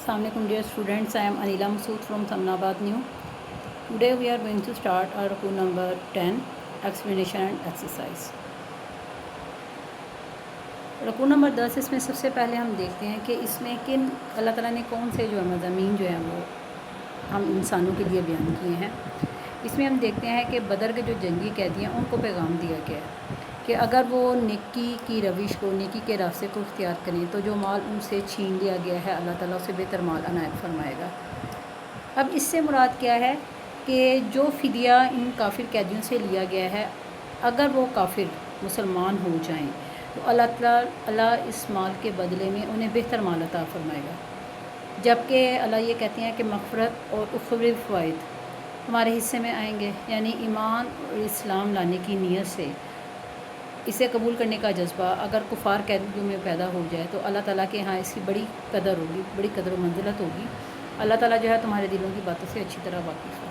Assalamu alaikum dear students, I am Anila Masood from Samnabad New. Today we are going to start our Ruku number 10, explanation and exercise. रुकू number 10 इसमें सबसे पहले हम देखते हैं कि इसमें किन अल्लाह ताला ने कौन से जो है मज़ामीन जो हैं वो हम इंसानों के लिए बयान किए हैं। इसमें हम देखते हैं कि बदर के जो जंगी कैदी हैं उनको पैगाम दिया गया है कि अगर वो नेकी की रविश को, नेकी के रास्ते को इख्तियार करें तो जो माल उनसे छीन लिया गया है अल्लाह ताला उसे बेहतर माल अनायत फरमाएगा। अब इससे मुराद क्या है कि जो फ़िदिया इन काफिर कैदियों से लिया गया है, अगर वो काफिर मुसलमान हो जाएं तो अल्लाह इस माल के बदले में उन्हें बेहतर माल अता फरमाएगा। जबकि अल्लाह ये कहते हैं कि मग़फ़िरत और उख़्रवी फ़वाइद हमारे हिस्से में आएंगे, यानी ईमान और इस्लाम लाने की नीयत से इसे कबूल करने का जज्बा अगर कुफ़ार कैदियों में पैदा हो जाए तो अल्लाह ताला के यहाँ इसकी बड़ी कदर होगी, बड़ी कदर व मंजिलत होगी। अल्लाह ताला जो है तुम्हारे दिलों की बातों से अच्छी तरह वाकिफ़ है।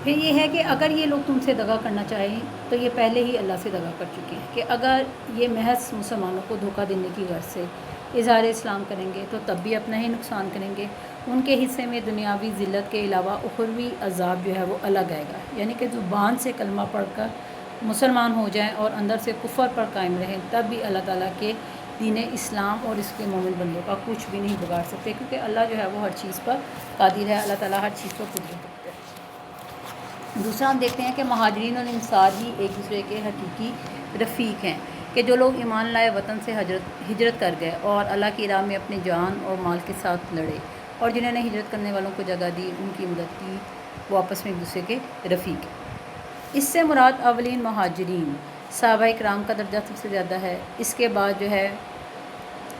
फिर ये है कि अगर ये लोग तुमसे दगा करना चाहें तो ये पहले ही अल्लाह से दगा कर चुके हैं कि अगर ये महज मुसलमानों को धोखा देने की गर्ज से इज़हार इस्लाम करेंगे तो तब भी अपना ही नुकसान करेंगे। उनके हिस्से में दुनियावी ज़िल्लत के अलावा उखरवी अज़ाब जो है वो अलग आएगा, यानी कि ज़ुबान से कलमा पढ़कर मुसलमान हो जाएं और अंदर से कुफ़र पर कायम रहें, तब भी अल्लाह ताला के दीन इस्लाम और इसके मोमिन बंदों का कुछ भी नहीं बिगाड़ सकते, क्योंकि अल्लाह जो है वो हर चीज़ पर कादिर है। अल्लाह ताला हर चीज़ पर कुदरत रखता है। दूसरा हम देखते हैं कि महाजरीन और इंसार ही एक दूसरे के हकीकी रफ़ीक हैं कि जो लोग ईमान लाए वतन से हिजरत कर गए और अल्लाह की राह में अपनी जान और माल के साथ लड़े, और जिन्होंने हिजरत करने वालों को जगह दी, उनकी मदद की, वो आपस में एक दूसरे के रफ़ीक हैं। इससे मुराद अवलीन महाजरीन सहाबा इकराम का दर्जा सबसे ज़्यादा है। इसके बाद जो है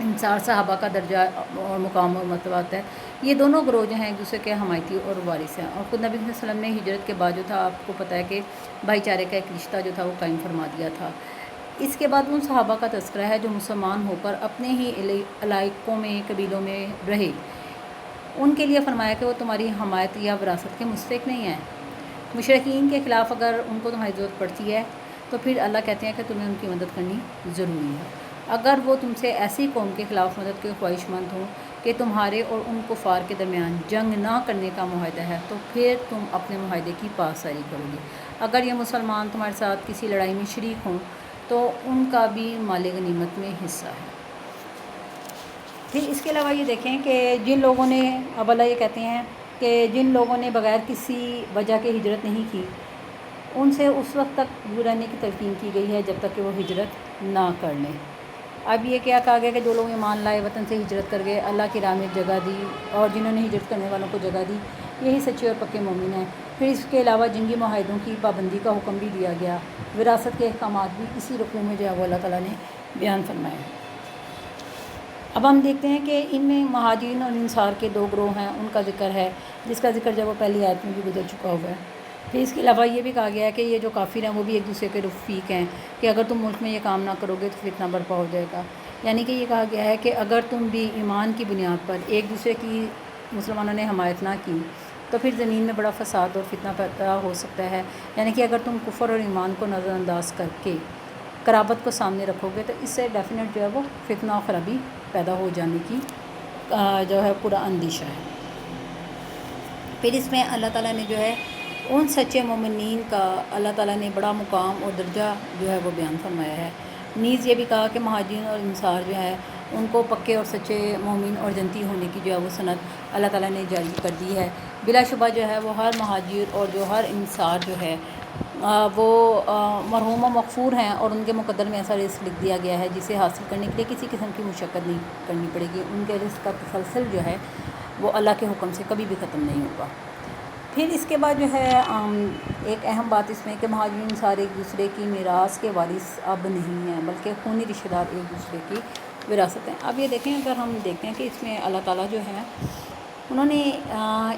इंसार सहाबा का दर्जा और मुकाम और मरतबा आता है। ये दोनों ग्रोह जो हैं एक दूसरे के हमायती और वारिस हैं। और खुद नबी सल्लल्लाहु अलैहि वसल्लम ने हिजरत के बाद जो था, आपको पता है कि भाईचारे का एक रिश्ता जो था वो कायम फरमा दिया था। इसके बाद उन सहाबा का तज़किरा है जो मुसलमान होकर अपने ही इलाकों में, कबीलों में रहे। उनके लिए फरमाया कि वो तुम्हारी हमायत या विरासत के मुस्तहिक़ नहीं है। मुशरिकीन के ख़िलाफ़ अगर उनको तुम्हारी ज़रूरत पड़ती है तो फिर अल्लाह कहते हैं कि तुम्हें उनकी मदद करनी ज़रूरी है। अगर वो तुमसे ऐसी कौम के ख़िलाफ़ मदद के ख्वाहिशमंद हों कि तुम्हारे और उन कुफ़ार के दरमियान जंग ना करने का मुआहदा है, तो फिर तुम अपने मुआहदे की पासदारी करोगे। अगर ये मुसलमान तुम्हारे साथ किसी लड़ाई में शरीक हों तो उनका भी माल गनीमत में हिस्सा है। फिर इसके अलावा ये देखें कि जिन लोगों ने, अब अल्लाह ये कहते हैं कि जिन लोगों ने बग़ैर किसी वजह के हिजरत नहीं की, उनसे उस वक्त तक दूर रहने की तलकीन की गई है जब तक कि वो हिजरत ना कर लें। अब ये क्या कहा गया कि जो लोग ईमान लाए, वतन से हिजरत कर गए, अल्लाह की राह में जगह दी, और जिन्होंने हिजरत करने वालों को जगह दी, यही सच्चे और पक्के मोमिन हैं। फिर इसके अलावा जंगी मुआहदों की पाबंदी का हुक्म भी दिया गया। विरासत के अहकामात भी इसी रुकू में जो है वो अल्लाह ताला ने बयान फरमाए। अब हम देखते हैं कि इनमें महाजिरीन और इंसार के दो ग्रोह हैं, उनका ज़िक्र है, जिसका ज़िक्र जब वो पहली आयत में भी गुजर चुका हुआ है। फिर इसके अलावा ये भी कहा गया है कि ये जो काफिर हैं वो भी एक दूसरे के रफ़ीक हैं कि अगर तुम मुल्क में ये काम ना करोगे तो फितना बर्पा हो जाएगा। यानी कि ये कहा गया है कि अगर तुम भी ईमान की बुनियाद पर एक दूसरे की, मुसलमानों ने हमायत ना की, तो फिर ज़मीन में बड़ा फ़साद और फितना पैदा हो सकता है। यानी कि अगर तुम कुफ़र और ईमान को नज़रअंदाज करके कराबत को सामने रखोगे तो इससे डेफिनेट जो है वो फितना और ख़राबी पैदा हो जाने की जो है पूरा अंदेशा है। फिर इसमें अल्लाह ताला ने जो है उन सच्चे मोमिनीन का अल्लाह ताला ने बड़ा मुकाम और दर्जा जो है वो बयान फरमाया है। नीज़ ये भी कहा कि महाजिरीन और इंसार जो है उनको पक्के और सच्चे मोमिन और जन्नती होने की जो है वो सनद अल्लाह ताला ने जारी कर दी है। बिलाशुबा जो है वो हर महाजिर और जो हर इंसार जो है वो मरहूम व मग़फ़ूर हैं, और उनके मुक़द्दर में ऐसा रिस्क लिख दिया गया है जिसे हासिल करने के लिए किसी किस्म की मुशक्क़त नहीं करनी पड़ेगी। उनके रिस्क का तसलसल जो है वो अल्लाह के हुक्म से कभी भी ख़त्म नहीं होगा। फिर इसके बाद जो है एक अहम बात इसमें कि महाजिरीन सारे एक दूसरे की मीरास के वारिस अब नहीं हैं, बल्कि खूनी रिश्तेदार एक दूसरे की विरासत हैं। अब ये देखें, अगर हम देखते हैं कि इसमें अल्लाह ताला जो है उन्होंने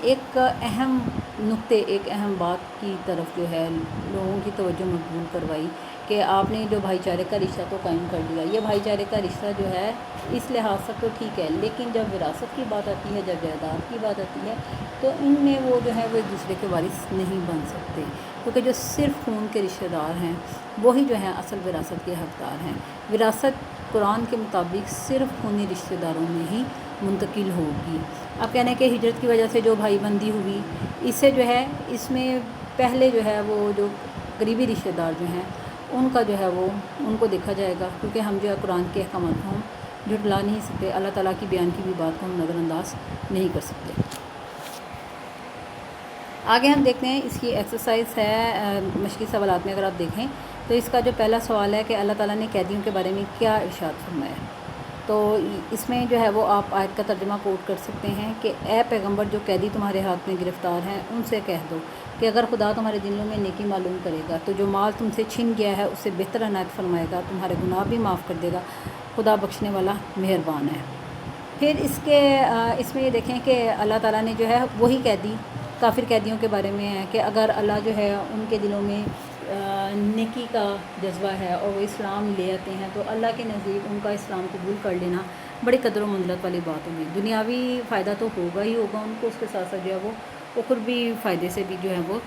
एक अहम नुक्ते, एक अहम बात की तरफ जो है लोगों की तवज्जो मबूल करवाई کہ آپ نے جو بھائی چارے کا رشتہ تو قائم کر دیا، یہ بھائی چارے کا رشتہ جو ہے اس لحاظ سے تو ٹھیک ہے، لیکن جب وراثت کی بات آتی ہے، جب جائیداد کی بات آتی ہے، تو ان میں وہ جو ہے وہ ایک دوسرے کے وارث نہیں بن سکتے، کیونکہ جو صرف خون کے رشتہ دار ہیں وہی جو ہیں اصل وراثت کے حقدار ہیں۔ وراثت قرآن کے مطابق صرف خونی رشتہ داروں میں ہی منتقل ہوگی۔ اب کہنے کہ ہجرت کی وجہ سے جو بھائی بندی ہوئی، اس سے جو ہے اس میں پہلے جو ہے وہ جو قریبی رشتہ دار جو ہیں ان کا جو ہے وہ ان کو دیکھا جائے گا، کیونکہ ہم جو ہے قرآن کے احکامات کو ہم جھٹلا نہیں سکتے، اللہ تعالیٰ کی بیان کی بھی بات کو ہم نظر انداز نہیں کر سکتے۔ آگے ہم دیکھتے ہیں اس کی ایکسرسائز ہے مشقی سوالات میں، اگر آپ دیکھیں تو اس کا جو پہلا سوال ہے کہ اللہ تعالیٰ نے قیدیوں کے بارے میں کیا ارشاد فرمایا، تو اس میں جو ہے وہ آپ آیت کا ترجمہ کوٹ کر سکتے ہیں کہ اے پیغمبر، جو قیدی تمہارے ہاتھ میں گرفتار ہیں ان سے کہہ دو کہ اگر خدا تمہارے دلوں میں نیکی معلوم کرے گا تو جو مال تم سے چھن گیا ہے اسے بہتر عنایت فرمائے گا، تمہارے گناہ بھی معاف کر دے گا، خدا بخشنے والا مہربان ہے۔ پھر اس میں یہ دیکھیں کہ اللہ تعالیٰ نے جو ہے وہی قیدی کافر قیدیوں کے بارے میں ہے کہ اگر اللہ جو ہے ان کے دلوں میں نیکی کا جذبہ ہے اور وہ اسلام لے آتے ہیں تو اللہ کے نزدیک ان کا اسلام قبول کر لینا بڑی قدر و منزلت والی بات ہوگی۔ دنیاوی فائدہ تو ہوگا ہی ہوگا ان کو، اس کے ساتھ ساتھ جو ہے وہ اخروی فائدے سے بھی جو ہے وہ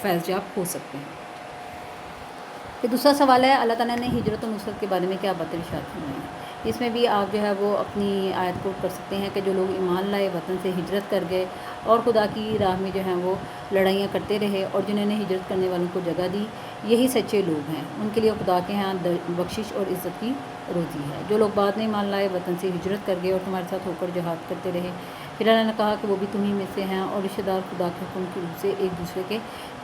فیض یاب ہو سکتے ہیں۔ پھر دوسرا سوال ہے اللہ تعالیٰ نے ہجرت و نصرت کے بارے میں کیا باتیں ارشاد فرمائی، اس میں بھی آپ جو ہے وہ اپنی آیت کوٹ کر سکتے ہیں کہ جو لوگ ایمان لائے، وطن سے ہجرت کر گئے اور خدا کی راہ میں جو ہیں وہ لڑائیاں کرتے رہے اور جنہوں نے ہجرت کرنے والوں کو جگہ دی، یہی سچے لوگ ہیں، ان کے لیے خدا کے ہاں بخشش اور عزت کی روزی ہے۔ جو لوگ بعد میں ایمان لائے، وطن سے ہجرت کر گئے اور تمہارے ساتھ ہو کر جہاد کرتے رہے، پھر اللہ نے کہا کہ وہ بھی تمہیں میں سے ہیں اور رشتہ دار خدا کے حکم کی روح سے ایک دوسرے کے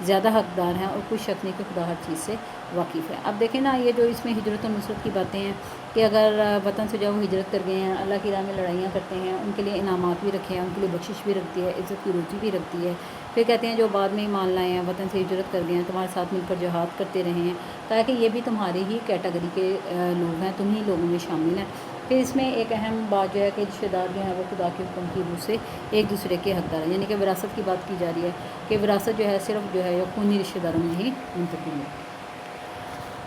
زیادہ حقدار ہیں، اور کوئی شک نہیں کہ خدا ہر چیز سے واقف ہے۔ اب دیکھیں نا، یہ جو اس میں ہجرت و نصرت کی باتیں ہیں کہ اگر وطن سے جب وہ ہجرت کر گئے ہیں، اللہ کی راہ میں لڑائیاں کرتے ہیں، ان کے لیے انعامات بھی رکھے ہیں، ان کے لیے بخشش بھی رکھتی ہے، عزت کی روزی بھی رکھتی ہے۔ پھر کہتے ہیں جو بعد میں ایمان لائے ہیں، وطن سے ہجرت کر گئے ہیں، تمہارے ساتھ مل کر جہاد کرتے رہے ہیں، تاکہ یہ بھی تمہاری ہی کیٹیگری کے لوگ ہیں، تم ہی لوگوں میں شامل ہیں۔ پھر اس میں ایک اہم بات جو ہے کہ رشتہ دار جو ہیں وہ خدا کے حکم کی روح سے ایک دوسرے کے حقدار ہیں، یعنی کہ وراثت کی بات کی جا رہی ہے کہ وراثت جو ہے صرف جو ہے خونی رشتہ داروں میں ہی منتقل ہے۔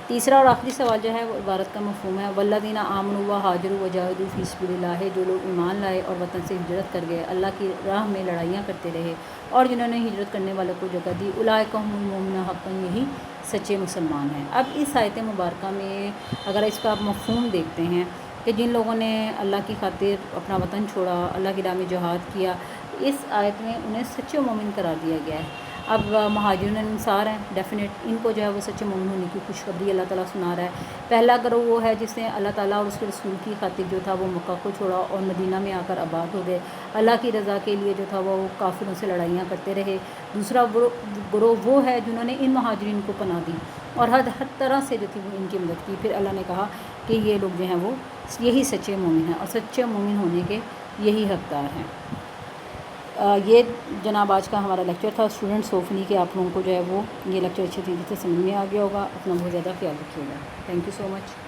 تیسرا اور آخری سوال جو ہے وہ عبارت کا مفہوم ہے، والذین آمنوا وہاجروا وجاہدوا فی سبیل اللہ، جو لوگ ایمان لائے اور وطن سے ہجرت کر گئے، اللہ کی راہ میں لڑائیاں کرتے رہے اور جنہوں نے ہجرت کرنے والوں کو جگہ دی، اولئک ھم المؤمنون حقا، یہی سچے مسلمان ہیں۔ اب اس آیت مبارکہ میں اگر اس کا آپ مفہوم دیکھتے ہیں کہ جن لوگوں نے اللہ کی خاطر اپنا وطن چھوڑا، اللہ کی راہ میں جہاد کیا، اس آیت میں انہیں سچے مومن قرار دیا گیا ہے۔ اب مہاجرین انصار ہیں، ڈیفینیٹ ان کو جو ہے وہ سچے مومن ہونے کی خوشخبری اللہ تعالیٰ سنا رہا ہے۔ پہلا گروہ وہ ہے جس نے اللہ تعالیٰ اور اس کے رسول کی خاطر جو تھا وہ مکہ کو چھوڑا اور مدینہ میں آ کر آباد ہو گئے، اللہ کی رضا کے لیے جو تھا وہ کافروں سے لڑائیاں کرتے رہے۔ دوسرا گروہ وہ ہے جنہوں نے ان مہاجرین کو پناہ دی اور ہر طرح سے جو تھی وہ ان کی مدد کی۔ پھر اللہ نے کہا کہ یہ لوگ جو ہیں وہ یہی سچے مومن ہیں اور سچے مومن ہونے کے یہی حقدار ہیں۔ یہ جناب آج کا ہمارا لیکچر تھا اسٹوڈنٹس، ہوپفلی کہ آپ لوگوں کو جو ہے وہ یہ لیکچر اچھی طریقے سے سمجھ میں آ گیا ہوگا۔ اپنا بہت زیادہ خیال رکھیے گا۔ Thank you so much.